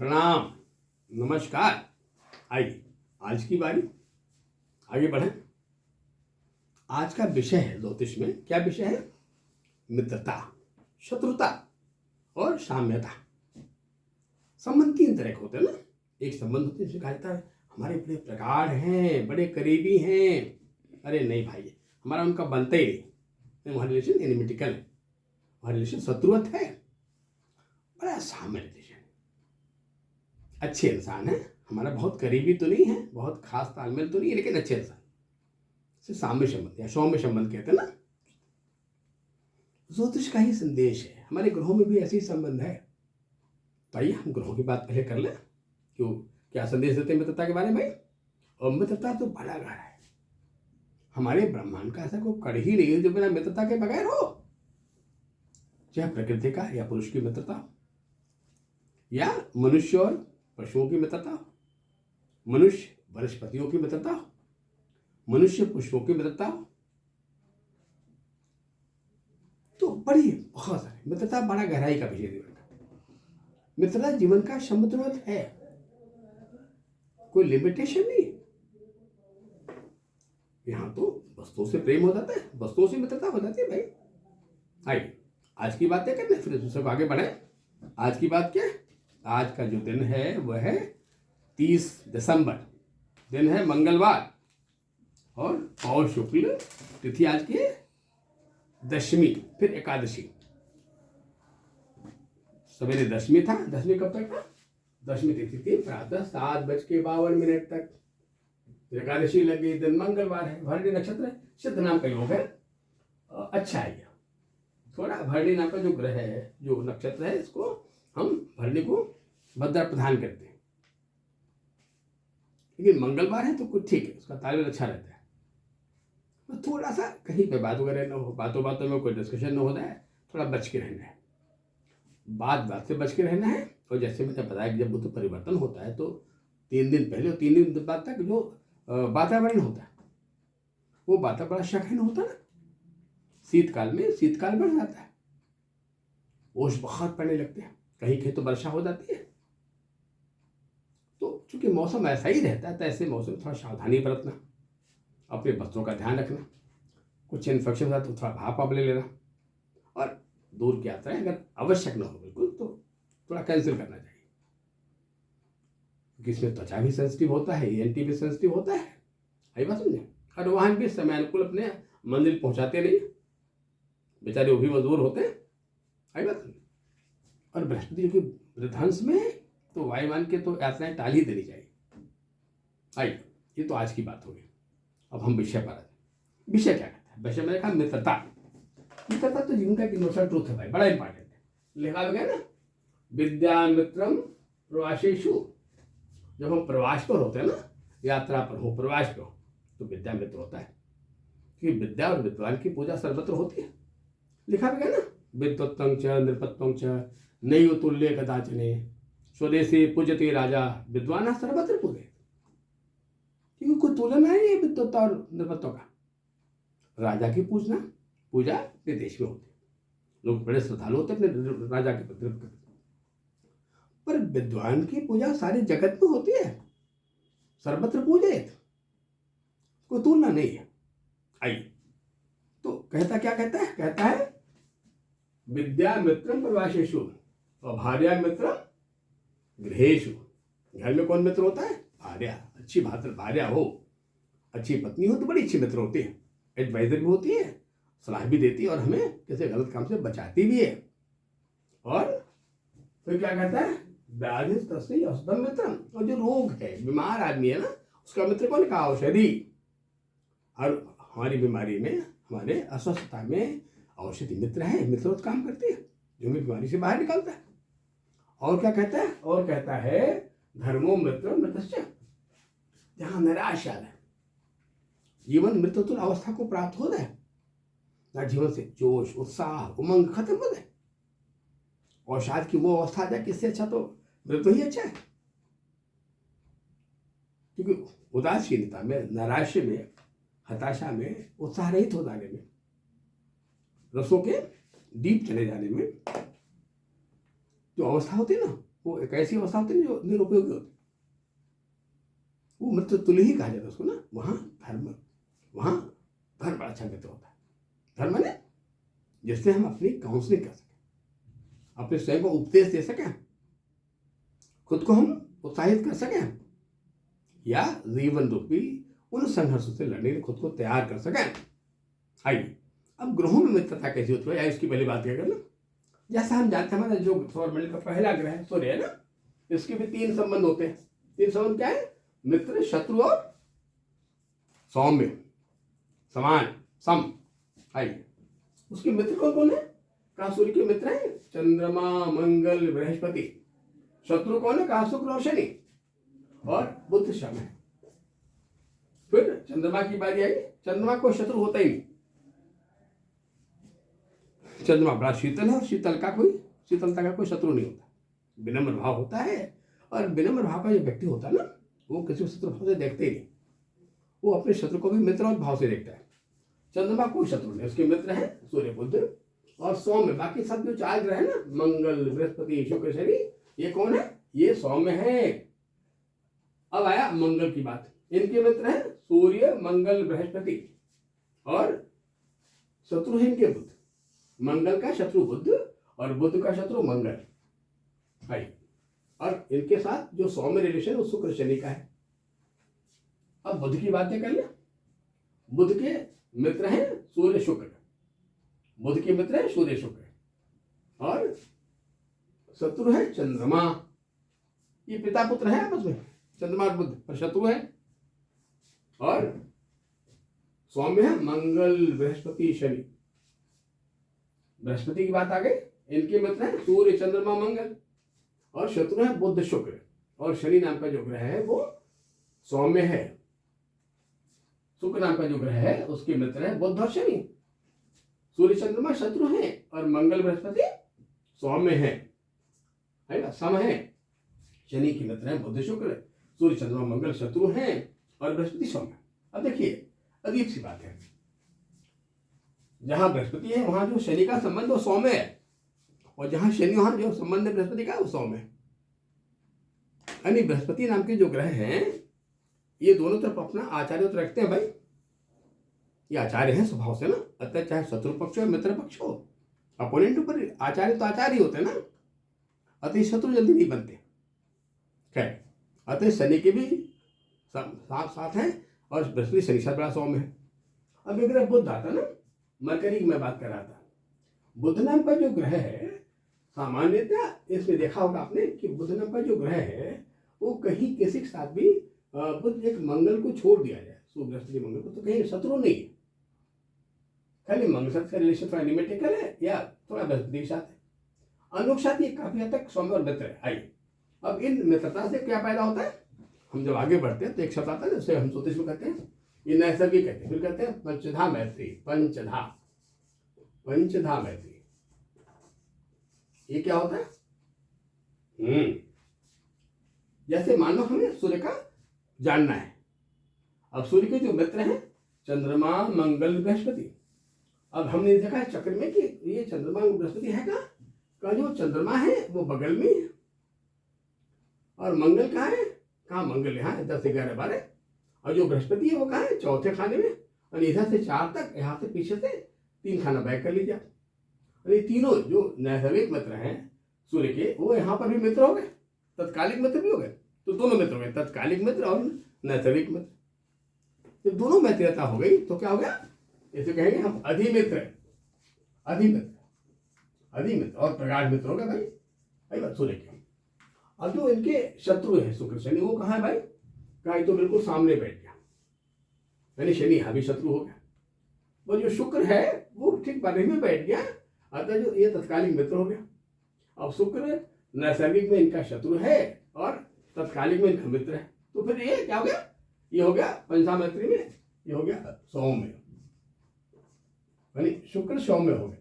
प्रणाम, नमस्कार। आइए आज की बारी, आगे बढ़ें। आज का विषय है ज्योतिष में, क्या विषय है? मित्रता, शत्रुता और साम्यता। संबंध तीन तरह के होते हैं ना। एक संबंध होते हैं जिसे कहा जाता है हमारे बड़े प्रगाढ़ हैं, बड़े करीबी हैं। अरे नहीं भाई, हमारा उनका बनता ही नहीं, हमारा रिलेशन एनिमिटिकल है, हमारा रिलेशन शत्रुवत है। बड़ा साम्य रिलेशन, अच्छे इंसान है, हमारा बहुत करीबी तो नहीं है, बहुत खास तालमेल तो नहीं है, लेकिन अच्छे इंसान, इसे साम्य संबंध या सौम्य संबंध कहते हैं ना। ज्योतिष का ही संदेश है, हमारे ग्रहों में भी ऐसे ही संबंध है। तो आइए हम ग्रहों की बात पहले कर लें। क्यों, क्या संदेश देते हैं मित्रता के बारे में? और मित्रता तो बड़ा गहरा है। हमारे ब्रह्मांड का ऐसा कोई कड़ ही नहीं है जो बिना मित्रता के बगैर हो। चाहे प्रकृति का या पुरुष की मित्रता हो, या मनुष्य और पशुओं की मित्रता हो, मनुष्य वनस्पतियों की मित्रता हो, मनुष्य पुष्पों की मित्रता हो, तो बड़ी बहुत सारी मित्रता, बड़ा गहराई का विषय जीवन का। मित्रता जीवन का समुद्र है, कोई लिमिटेशन नहीं। यहाँ तो वस्तुओं से प्रेम हो जाता है, वस्तुओं से मित्रता हो जाती है भाई। आइए आज की बातें करने, फिर दूसरे को आगे बढ़े। आज की बात क्या है? आज का जो दिन है वह है 30 दिसंबर, दिन है मंगलवार, और पौष शुक्ल तिथि आज की दशमी, फिर एकादशी। सवेरे दशमी था, दशमी कब तक था? दशमी तिथि थी प्रातः 7:52 तक। एकादशी लगी, दिन मंगलवार है, भरणी नक्षत्र है, सिद्ध नाम का योग है। अच्छा है यह थोड़ा, भरणी नाम का जो ग्रह है, जो नक्षत्र है, इसको हम भरणी को भद्रा प्रदान करते हैं, लेकिन मंगलवार है तो कुछ ठीक है, उसका तालमेल अच्छा रहता है। तो थोड़ा सा कहीं पे बात वगैरह न हो, बातों बातों में कोई डिस्कशन न हो जाए, थोड़ा बच के रहना है, बात से बच के रहना है। और जैसे मैंने बताया कि जब बुध परिवर्तन होता है तो 3 दिन पहले और 3 दिन बाद तक जो वातावरण होता है वो वातावरण बड़ा शकीन होता है ना। शीतकाल में शीतकाल बढ़ जाता है, ओस बहुत पड़ने लगते हैं, कहीं कहीं तो वर्षा हो जाती है। तो चूंकि मौसम ऐसा ही रहता है तो ऐसे मौसम में थोड़ा सावधानी बरतना, अपने बच्चों का ध्यान रखना, कुछ इन्फेक्शन हो जाए तो थोड़ा भाप आप ले लेना, और दूर की यात्राएं अगर आवश्यक न हो बिल्कुल तो थोड़ा कैंसिल करना चाहिए, क्योंकि इसमें त्वचा भी सेंसिटिव होता है, ENT भी सेंसिटिव होता है। आई बात समझे। और वाहन भी समय अनुकूल अपने मंजिल पहुंचाते नहीं, बेचारे वो भी मजबूर होते हैं। आई बात समझे। और बृहस्पति की वृद्धांश में तो वायुमान के तो यात्राएं टाल ही देनी चाहिए। आइए, ये तो आज की बात होगी। अब हम विषय पर आ जाए। विषय क्या कहता है? विषय मैंने कहा मित्रता। मित्रता तो जीवन का एक यूनिवर्सल ट्रूथ है भाई, बड़ा इंपॉर्टेंट है। लिखा गया ना, विद्या मित्रम प्रवासेषु। जब हम प्रवास पर होते हैं ना, यात्रा पर हो, प्रवास पर हो, तो विद्या मित्र होता है, क्योंकि विद्या और विद्वान की पूजा सर्वत्र होती है। लिखा गया ना, विद्वत्तं च नृपत्वं च नैव तुल्ये कदाचने स्वदेशे पूजते राजा विद्वान सर्वत्र पूजे। क्योंकि कोई तुलना नहीं है विद्वत्ता और नृपत्व का। राजा की पूजा विदेश में होती है, लोग बड़े श्रद्धालु होते हैं अपने राजा के प्रति, पर विद्वान की पूजा सारे जगत में होती है, सर्वत्र पूजित, कोई तुलना नहीं है। आइए, तो क्या कहता है? कहता है विद्या मित्रम प्रवासेषु और भार्या मित्रम गृहेषु। घर में कौन मित्र होता है? भार्या। अच्छी भार्या हो, अच्छी पत्नी हो तो बड़ी अच्छी मित्र होती है, एडवाइजर भी होती है, सलाह भी देती है, और हमें किसी गलत काम से बचाती भी है। और फिर क्या कहता है? व्याधि तस्य औषधम मित्रम। और जो रोग है, बीमार आदमी है ना, उसका मित्र कौन? का औषधि। और हमारी बीमारी में, हमारे अस्वस्थता में औषधि मित्र है, मित्रवत काम करती है, जो हमें बीमारी से बाहर निकालता है। और क्या कहता है? और कहता है धर्मो मित्र मृतस्य। जहां निराशा है, जीवन मृत्युतुल अवस्था को प्राप्त हो जाए ना, जीवन से जोश उत्साह उमंग खत्म हो जाए, और शायद कि वो अवस्था आ जाए, किससे अच्छा तो मृत्यु ही अच्छा है। क्योंकि उदासीनता में, नैराश्य में, हताशा में, उत्साह रहित हो जाने में, रसों के डीप चले जाने में जो अवस्था होती है ना, वो एक ऐसी अवस्था होती है जो निरुपयोगी होती है, वो मित्र तुल्य ही कहा जाता है उसको ना। वहाँ धर्म बड़ा अच्छा मित्र होता है। धर्म ने जिससे हम अपनी काउंसलिंग कर सकें, अपने स्वयं को उपदेश दे सकें, खुद को हम उत्साहित कर सकें, या जीवन रूपी उन संघर्षों से लड़ने के लिए खुद को तैयार कर सकें। आइए अब ग्रहों में मित्रता कैसी होती है, इसकी पहली बात क्या करना। जैसा हम जानते हैं, हमारा जो सौरमंडल का पहला ग्रह है सूर्य है ना, इसके भी 3 संबंध होते हैं। 3 संबंध क्या है? मित्र, शत्रु और सौम्य, समान, सम। आइए उसके मित्र कौन कौन है? कहा सूर्य के मित्र हैं चंद्रमा, मंगल, बृहस्पति। शत्रु कौन है? कहा शुक्र और शनि, और बुध शम है। फिर चंद्रमा की बारी आई। चंद्रमा को शत्रु होता ही नहीं। चंद्रमा बड़ा शीतल है, और शीतलता का कोई शत्रु नहीं होता। विनम्र भाव होता है, और विनम्र भाव का जो व्यक्ति होता है ना, वो किसी को शत्रु भाव से देखते ही नहीं, वो अपने शत्रु को भी मित्र और भाव से देखता है। चंद्रमा कोई शत्रु नहीं, उसके मित्र हैं सूर्य, बुध और सौम्य। बाकी सब जो 4 ग्रह है ना, मंगल, बृहस्पति, शुक्र, शनि, ये कौन है? ये सौम्य है। अब आया मंगल की बात। इनके मित्र हैं सूर्य, मंगल, बृहस्पति, और शत्रु है इनके बुध। मंगल का शत्रु बुध और बुध का शत्रु मंगल। भाई, और इनके साथ जो सौम्य रिलेशन वो शुक्र शनि का है। अब बुध की बातें कर ले। बुध के मित्र हैं सूर्य, शुक्र। बुध के मित्र हैं सूर्य, शुक्र, और शत्रु है चंद्रमा। ये पिता पुत्र है आपस में, चंद्रमा और बुध, पर शत्रु है। और सौम्य है मंगल, बृहस्पति, शनि। बृहस्पति की बात आ गई। इनके मित्र हैं सूर्य, चंद्रमा, मंगल, और शत्रु है बुध, शुक्र, और शनि नाम का जो ग्रह है वो सौम्य है। शुक्र नाम का जो ग्रह है उसके मित्र है बुध और शनि। सूर्य, चंद्रमा शत्रु हैं, और मंगल, बृहस्पति सौम्य है ना, सम है। शनि के मित्र हैं बुध, शुक्र, सूर्य, चंद्रमा, मंगल शत्रु हैं, और बृहस्पति सौम्य। अब देखिए अजीब सी बात है, जहां बृहस्पति है वहां जो शनि का संबंध वो सौम्य है, और जहां शनि वहां जो संबंध है बृहस्पति का वो सौम्य है। यानी बृहस्पति नाम के जो ग्रह हैं ये दोनों तरफ अपना आचार्य तो रखते हैं भाई। ये आचार्य हैं स्वभाव से ना, अतः चाहे शत्रु पक्ष हो मित्र पक्ष हो, अपोनेंट ऊपर आचार्य तो आचार्य ही होते हैं ना, अतः शत्रु जल्दी नहीं बनते। खैर, अतः शनि के भी साथ हैं, और बृहस्पति शनि साथ बड़ा सौम्य है। अब एक ग्रह बुध आता ना, मरकरी की मैं बात कर रहा था। बुध नाम का जो ग्रह है, सामान्यतः इसमें देखा होगा आपने कि बुध नाम का जो ग्रह है वो कहीं किसी के साथ भी बुध एक मंगल को छोड़ दिया जाए, बृहस्पति मंगल को, तो कहीं शत्रु नहीं है। खाली मंगल साथ का रिलेशन थोड़ा निमेटिकल है या थोड़ा बृहस्पति के साथ है। अनुक साथ ये काफी हद तक सौम्य और मित्र है। आइए अब इन मित्रता से क्या पैदा होता है, हम जब आगे बढ़ते हैं तो एक शब्द आता है जिसे हम ज्योतिष में कहते हैं, ये नैसर्गिक कहते हैं। फिर कहते हैं पंचधा मैत्री। पंचधा मैत्री ये क्या होता है? जैसे मान लो हमें सूर्य का जानना है। अब सूर्य के जो मित्र हैं चंद्रमा, मंगल, बृहस्पति। अब हमने देखा है चक्र में कि ये चंद्रमा बृहस्पति है का जो चंद्रमा है वो बगल में है, और मंगल कहाँ है? कहाँ? मंगल यहाँ है 10, 11, 12, और जो बृहस्पति है वो कहाँ है? चौथे खाने में, और इधर से 4 तक, यहाँ से पीछे से 3 खाना बैक कर लीजिए। और ये तीनों जो नैसर्गिक मित्र हैं सूर्य के, वो यहाँ पर भी मित्र हो गए, तत्कालिक मित्र भी हो गए। तो दोनों मित्र हो गए, तत्कालिक मित्र और नैसर्गिक मित्र। जब दोनों मित्रता हो गई तो क्या हो गया? इसे कहेंगे हम अधिमित्र और प्रगाढ़ मित्र हो गए भाई बात सूर्य के। अब जो इनके शत्रु है शुक्र शनि, वो कहाँ है भाई? कहा तो बिल्कुल सामने बैठ गया, यानी शनि यहाँ भी शत्रु हो गया। वो जो शुक्र है वो ठीक बारे में बैठ गया, अतः जो ये तत्कालिक मित्र हो गया। अब शुक्र नैसर्गिक में इनका शत्रु है और तत्कालिक में इनका मित्र है, तो फिर ये क्या हो गया? ये हो गया पंचधा मैत्री में, ये हो गया सौम्य, यानी शुक्र सौम्य हो गया,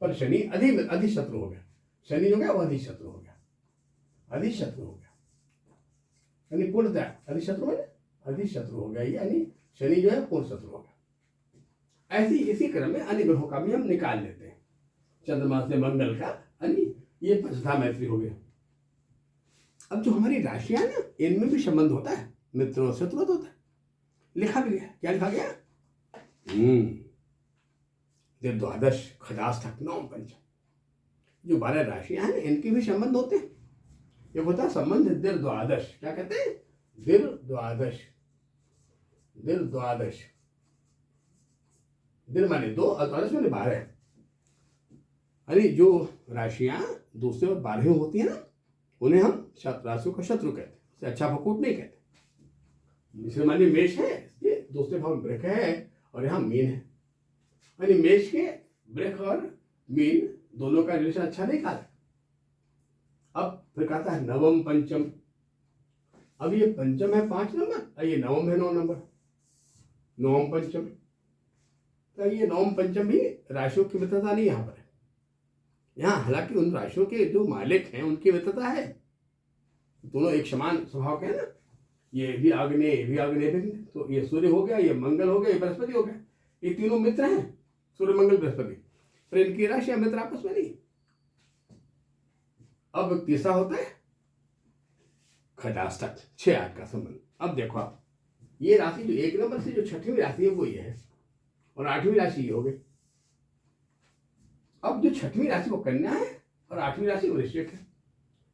पर शनि अधिशत्रु हो गया। शनि हो गया वो अधिशत्रु हो गया, यानी पूर्णतः अधिशत्रु हो गया, यानी शनि जो है पूर्ण शत्रु हो गया। ऐसी इसी क्रम में अन्य ग्रहों का भी हम निकाल लेते हैं। चंद्रमा से मंगल का, यानी ये पंचधा मैत्री हो गया। अब जो हमारी राशियां ना, इनमें भी संबंध होता है, मित्रों से तुरंत होता है। लिखा भी गया, क्या लिखा गया? द्वादश खजास्थक नवम पंचम, जो 12 राशियां हैं इनके भी संबंध होते हैं। ये होता है संबंध द्वादश, क्या कहते हैं? द्वादश। द्वादश, दिल माने 2 और द्वादश माने 12। अरे जो राशियां दूसरे और 12 होती है ना, उन्हें हम राशियों का शत्रु कहते हैं, उससे अच्छा भकूट नहीं कहते। जैसे मानिए मेष है, ये दूसरे भाव में वृक है और यहाँ मीन है, यानी मेष के वृक और मीन दोनों का रिलेशन अच्छा नहीं कहा। अब फिर कहता है नवम पंचम। अब ये पंचम है 5 नंबर और ये नवम है 9 नंबर, नवम पंचम। तो ये नवम पंचम भी राशियों की मित्रता नहीं यहाँ पर है। यहाँ हालांकि उन राशियों के जो मालिक हैं उनकी मित्रता है, दोनों एक समान स्वभाव के हैं ना। ये भी आग्नेय, ये भी आग्नेय। तो ये सूर्य हो गया, ये मंगल हो गया, ये बृहस्पति हो गया, ये तीनों मित्र हैं, सूर्य मंगल बृहस्पति। पर इनकी राशियां मित्र आपस में नहीं। अब तीसरा होता है खजास्थक, 6-8 का संबंध। अब देखो आप, ये राशि जो 1 नंबर से जो 6वीं राशि है वो ये है, और 8वीं राशि ये हो गई। अब जो 6वीं राशि वो कन्या है और 8वीं राशि वृश्चिक है।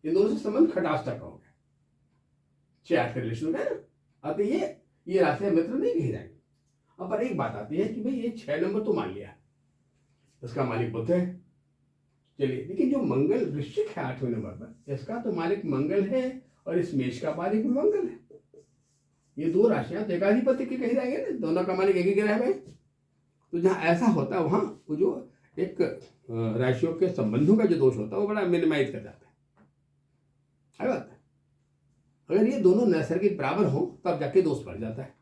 इन दोनों से संबंध खटास्थक का हो गया, 6-8 का रिलेशन हो गया ना। अब ये राशि मित्र नहीं कही जाएगी। अब पर एक बात आती है कि भाई ये 6 नंबर तो मान लिया, इसका मालिक बुध है, चलिए, लेकिन जो मंगल वृश्चिक है 8वें नंबर पर, इसका तो मालिक मंगल है और इस मेष का मालिक भी मंगल है। ये 2 राशियां तो एकाधिपति की कही जाएंगे ना, दोनों का मालिक एक ही ग्रह है। तो जहाँ ऐसा होता है वहां वो जो एक राशियों के संबंधों का जो दोष होता है वो बड़ा मिनिमाइज कर जाता है बात है। अगर ये दोनों नैसर्गिक बराबर हो तब जाके दोष बढ़ जाता है।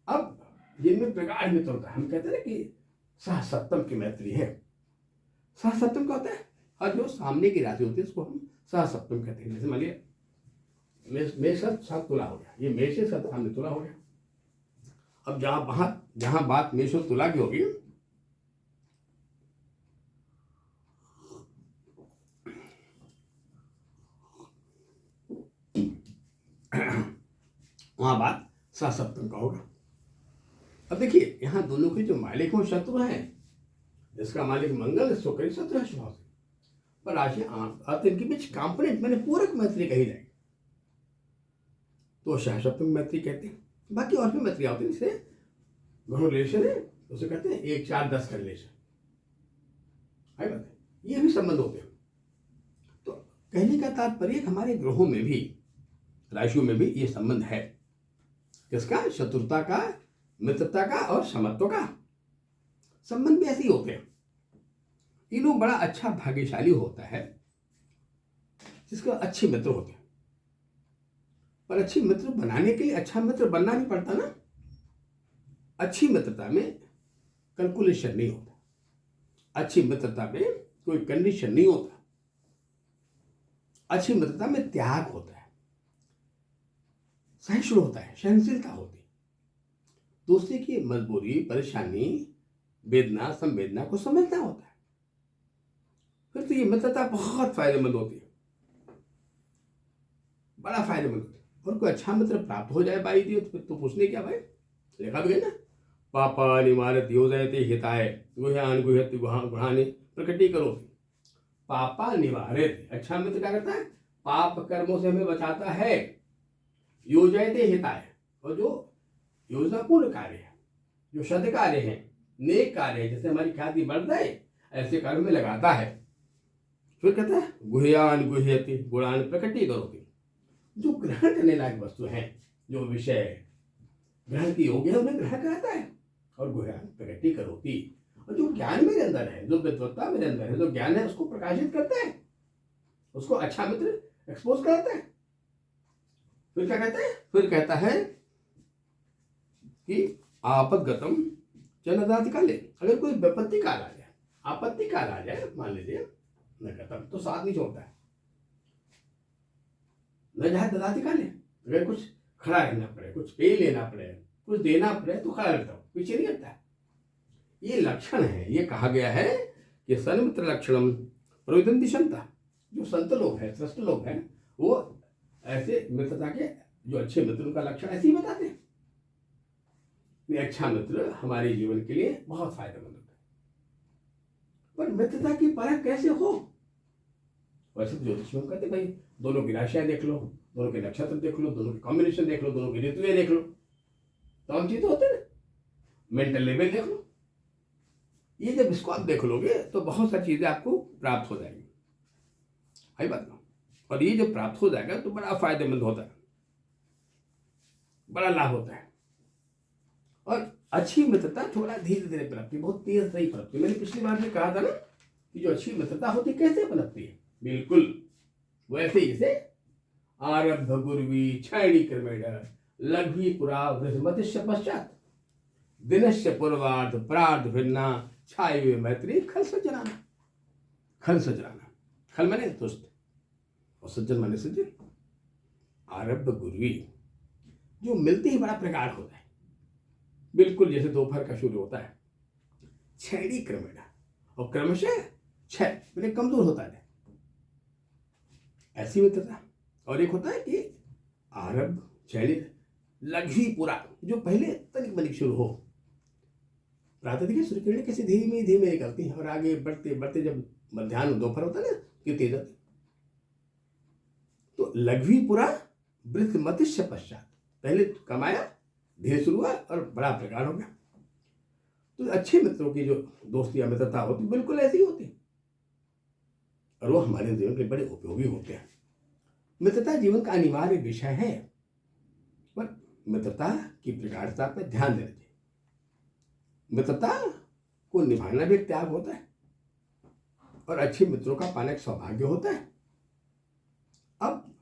अब जिनमें प्रगाढ़ मित्रता, हम कहते हैं ना कि सह सप्तम की मैत्री है। सह सप्तम क्या होता है? और जो सामने की राशि होती है उसको हम सह सप्तम कहते हैं। जैसे मानिए मेष 7 तुला हो गया, ये मेष 7 सामने तुला हो गया। अब जहां बात मेष और तुला की होगी, वहां बात सह सप्तम का होगा। अब देखिए यहाँ दोनों के जो मालिक हो शत्रु हैं, इसका मालिक मंगल, शुक्र शत्रु है स्वभाव से, पर राशि इनके बीच कंपोनेंट मैंने पूरक मैत्री कही जाएगी तो सह सप्तम मैत्री कहते हैं। बाकी और भी मैत्री होती है, जैसे घणो रिलेशन है उसे कहते हैं 1, 4, 10 का रिलेशन है, बात है। ये भी संबंध होते हैं। तो कहने का तात्पर्य हमारे ग्रहों में भी, राशियों में भी ये संबंध है, किसका? शत्रुता का, मित्रता का और समत्व का संबंध भी ऐसे ही होते हैं। तीनों बड़ा अच्छा भाग्यशाली होता है जिसके अच्छे मित्र होते हैं। पर अच्छी मित्र बनाने के लिए अच्छा मित्र बनना भी पड़ता ना। अच्छी मित्रता में कैलकुलेशन नहीं होता, अच्छी मित्रता में कोई कंडीशन नहीं होता, अच्छी मित्रता में त्याग होता है, सहिष्णु होता है, सहनशीलता होती है, दूसरे की मजबूरी, परेशानी, वेदना, संवेदना को समझना होता है। फिर तो ये मित्रता बहुत फायदेमंद होती है, बड़ा फायदेमंद होती है। और कोई अच्छा मित्र प्राप्त हो जाए भाई दियो तो पूछने क्या भाई, लिखा भी है ना, पापा निवारत योजयते हिताय गुह्यान गुह्यति गुहाने प्रकटी करो। पापा निवारित, अच्छा मित्र क्या करता है? पाप कर्मों से हमें बचाता है। योजयते हिताय, और जो योजनापूर्ण कार्य है, जो सद कार्य है, नेक कार्य है, जैसे हमारी ख्याति बढ़ जाए ऐसे कार्य में लगाता है। फिर कहता है गुह्यान गुह्यति गुणान प्रकटी करोति, जो ग्रहण करने लायक वस्तु है, जो विषय ग्रहण की योग्य है उन्हें ग्रहण कराता है। और गुह्यान प्रकटी करोति, और जो ज्ञान मेरे अंदर है, जो विद्वत्ता मेरे अंदर है, जो ज्ञान है उसको प्रकाशित करता है, उसको अच्छा मित्र एक्सपोज कराता है। फिर क्या कहता है? फिर कहता है कि आपदगतम जनदाति काले, अगर कोई विपत्ति काल आ जाए, आपत्ति काल आ जाए, मान लीजिए न गतम, तो साथ नहीं छोड़ता है। न जाए ददाति काले, अगर कुछ खड़ा रहना पड़े, कुछ पे लेना पड़े, कुछ देना पड़े तो खड़ा रहता हूँ, पीछे नहीं हटता है। ये लक्षण है, ये कहा गया है कि सन्मित्र लक्षणम प्रविदंति क्षमता, जो संत लोग हैं, श्रेष्ठ लोग हैं, वो ऐसे मित्रता के जो अच्छे मित्रों का लक्षण ऐसे ही बताते हैं। ये अच्छा मित्र हमारे जीवन के लिए बहुत फायदेमंद होता है। पर मित्रता की परख कैसे हो? वैसे तो ज्योतिष में कहते भाई दोनों की राशियां देख लो, दोनों के नक्षत्र देख लो, दोनों के कॉम्बिनेशन देख लो, दोनों की ऋतुएं देख लो, तो हम चीजें होते ना, मेंटल लेवल देख लो। ये जब इसको आप देख लोगे तो बहुत सारी चीजें आपको प्राप्त हो जाएंगी, है बात ना। और ये जब प्राप्त हो जाएगा तो बड़ा फायदेमंद होता है, बड़ा लाभ होता है। और अच्छी मित्रता थोड़ा धीरे धीरे पनपती, बहुत तेज नहीं पनपती। मैंने पिछली बार में कहा था ना कि जो अच्छी मित्रता होती कैसे पनपती है, बिल्कुल वैसे ही जैसे आरब्ध गुर्वी क्षैणी क्रमेण लघ्वी पुरा वृद्धमतिश्च पश्चात दिनश्च पूर्वार्ध प्रार्ध भिन्ना छाई मैत्री खल सज्जनाना। खल सज्जनाना, खल माने दोस्त और सज्जन माने सज्जन। आरब्ध गुर्वी जो मिलते ही बड़ा प्रगाढ़ होता है, बिल्कुल जैसे दोपहर का सूर्य होता है। क्षैणी क्रमेण, और क्रमशः क्षय मैंने कमजोर होता है, ऐसी मित्रता। और एक होता है कि आरब्ध क्षैणी लघ्वी पुरा, जो पहले तनिक बनिक शुरू हो। प्रातः देखिए सूर्य किरणें कैसे धीमे धीमे निकलती हैं और आगे बढ़ते बढ़ते जब मध्याह्न दोपहर होता है ना कि तेज होती। तो लघ्वी पुरा वृद्धमतिश्च पश्चात, पहले कमाया धीरे शुरू हुआ और बड़ा प्रकार हो गया। तो अच्छे मित्रों की जो दोस्ती या मित्रता होती बिल्कुल ऐसी होती, और वो हमारे जीवन के बड़े उपयोगी होते हैं। मित्रता जीवन का अनिवार्य विषय है, पर मित्रता की प्रगाढ़ता पर ध्यान देना चाहिए। मित्रता को निभाना भी एक त्याग होता है, और अच्छे मित्रों का पाना एक सौभाग्य होता है। अब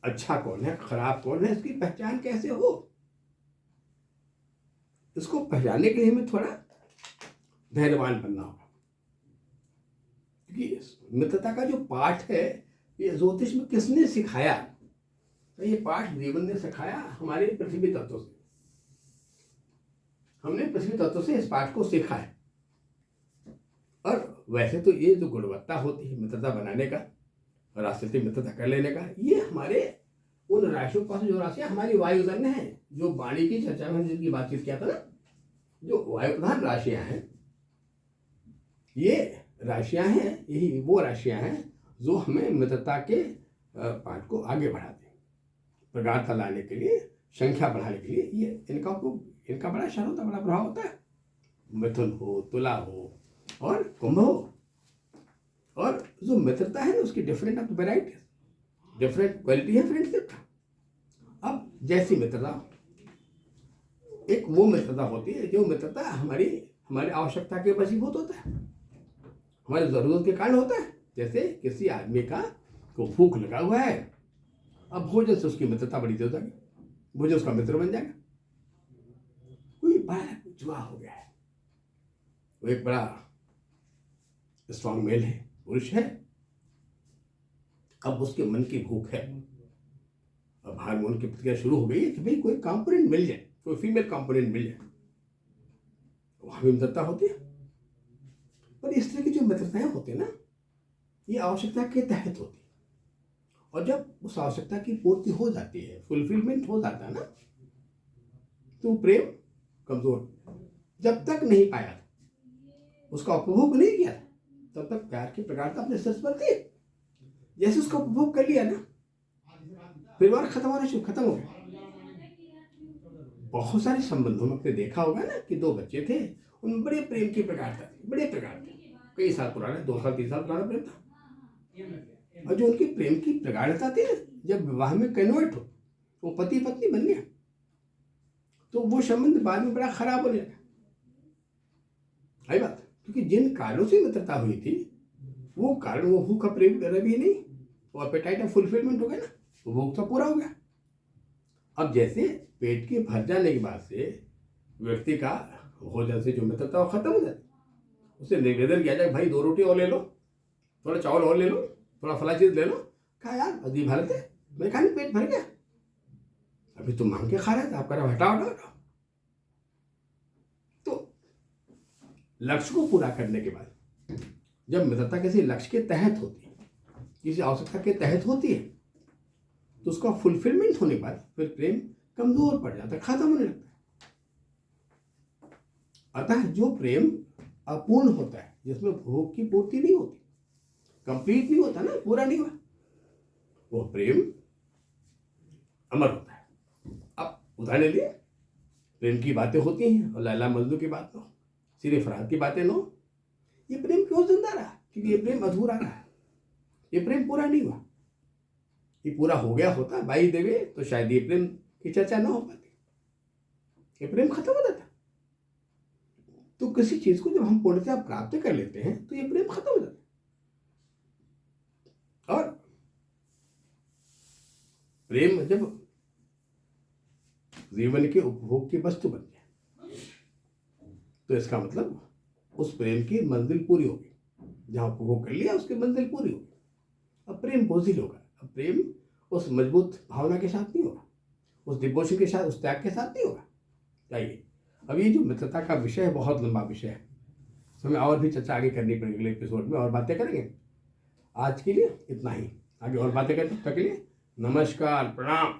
अच्छा कौन है, खराब कौन है, इसकी पहचान कैसे हो? इसको पहचानने के लिए हमें थोड़ा धैर्यवान बनना होगा, क्योंकि मित्रता का जो पाठ है ये ज्योतिष में किसने सिखाया? तो ये पाठ जीवन ने सिखाया हमारे पृथ्वी तत्व से। हमने पृथ्वी तत्व से इस पाठ को सीखा है। और वैसे तो ये जो गुणवत्ता होती है मित्रता बनाने का, राष्ट्रीय मित्रता कर लेने का, ये हमारे उन राशियों पास जो राशियां हमारी वायुजन्य है, जो वाणी की चर्चा में जिनकी बातचीत किया था ना, जो वायु प्रधान राशियां हैं, ये राशियां हैं, यही वो राशियां हैं जो हमें मित्रता के पाठ को आगे बढ़ाते हैं, प्रगाढ़ता लाने के लिए, संख्या बढ़ाने के लिए। ये इनका बड़ा असर होता है, बड़ा प्रभाव होता है। मिथुन हो, तुला हो और कुंभ हो। और जो मित्रता है ना उसकी different of variety, different quality है फ्रेंडशिप का। अब जैसी मित्रता, एक वो मित्रता होती है जो मित्रता हमारी आवश्यकता के वशीभूत होता है, हमारी जरूरत के कारण होता है। जैसे किसी आदमी को भूख लगा हुआ है, अब भोजन से उसकी मित्रता बड़ी तेज हो जाएगी, भोजन उसका मित्र बन जाएगा। कोई बड़ा जुआ हो गया है, वो एक बड़ा स्ट्रॉन्ग मेल है, पुरुष है, अब उसके मन की भूख है, अब हार्मोन की प्रतिक्रिया शुरू हो गई है कि भाई कोई कंपोनेंट मिल जाए, कोई फीमेल कंपोनेंट मिल जाए, वहां भी मित्रता होती है। पर इस तरह की जो मित्रताएं होती है ना, ये आवश्यकता के तहत होती है, और जब उस आवश्यकता की पूर्ति हो जाती है, फुलफिलमेंट हो जाता है ना, तो प्रेम कमजोर, जब तक नहीं पाया उसका उपभोग नहीं किया तब तक प्यार की प्रगाढ़ता अपने सच बनती है। जैसे उसका उपभोग कर लिया ना, परिवार खत्म हो गया। बहुत सारे संबंधों में आपने देखा होगा ना कि दो बच्चे थे, उनमें बड़े प्रेम की प्रगाढ़ता थी, बड़े प्रगाढ़ता, कई साल पुराना, 2 साल 3 साल पुराना प्रेम था। और जो उनकी प्रेम की प्रगाढ़ता थी ना, जब विवाह में कन्वर्ट हो, वो पति पत्नी बन गया, तो वो संबंध बाद में बड़ा खराब होने लगा। है बात, क्योंकि जिन कारणों से मित्रता हुई थी वो कारण, वो भूख का प्रेम कर भी नहीं, वो एपेटाइट ऑफ फुलफिलमेंट हो गया ना, वो भूख तो पूरा हो गया। अब जैसे पेट के भर जाने के बाद से व्यक्ति का भोजन से जो मित्रता खत्म हो जाती, उसे निवेदन किया जाए भाई 2 रोटी और ले लो, थोड़ा चावल और ले लो, थोड़ा फला चीज ले लो, कहा यार अजीब हालत है, मैं खाने पेट भर गया, अभी तुम मांग के खा रहे थे, आप कह रहे हटाओ। तो लक्ष्य को पूरा करने के बाद जब मित्रता किसी लक्ष्य के तहत होती है, किसी आवश्यकता के तहत होती है तो उसका फुलफिलमेंट होने के बाद फिर प्रेम कमजोर पड़ जाता है, खत्म होने लगता है। अतः जो प्रेम अपूर्ण होता है, जिसमें भोग की पूर्ति नहीं होती, कंप्लीट नहीं होता ना, पूरा नहीं हुआ, वो प्रेम अमर होता है। अब उदाहरण लिए प्रेम की बातें होती हैं और लैला मजनू की बात नो, सिर्फ फरहाद की बातें नो, ये प्रेम क्यों जिंदा रहा? क्योंकि ये प्रेम अधूरा रहा, ये प्रेम पूरा नहीं हुआ। ये पूरा हो गया होता बाई देवे तो शायद ये प्रेम की चर्चा ना हो पाती, ये प्रेम खत्म हो जाता। तो किसी चीज को जब हम पूर्णतः प्राप्त कर लेते हैं तो ये प्रेम खत्म हो जाता है। और प्रेम जब जीवन के उपभोग की वस्तु बन जाए तो इसका मतलब उस प्रेम की मंजिल पूरी होगी, जहां उपभोग कर लिया उसकी मंजिल पूरी होगी। अब प्रेम बोझिल होगा, अब प्रेम उस मजबूत भावना के साथ नहीं होगा, उस डिवोशन के साथ, उस त्याग के साथ नहीं होगा। चाहिए अब ये जो मित्रता का विषय है बहुत लंबा विषय है, हमें और भी चर्चा आगे करनी पड़ेगी, अगले एपिसोड में और बातें करेंगे। आज के लिए इतना ही, आगे और बातें करते तक के लिए नमस्कार, प्रणाम।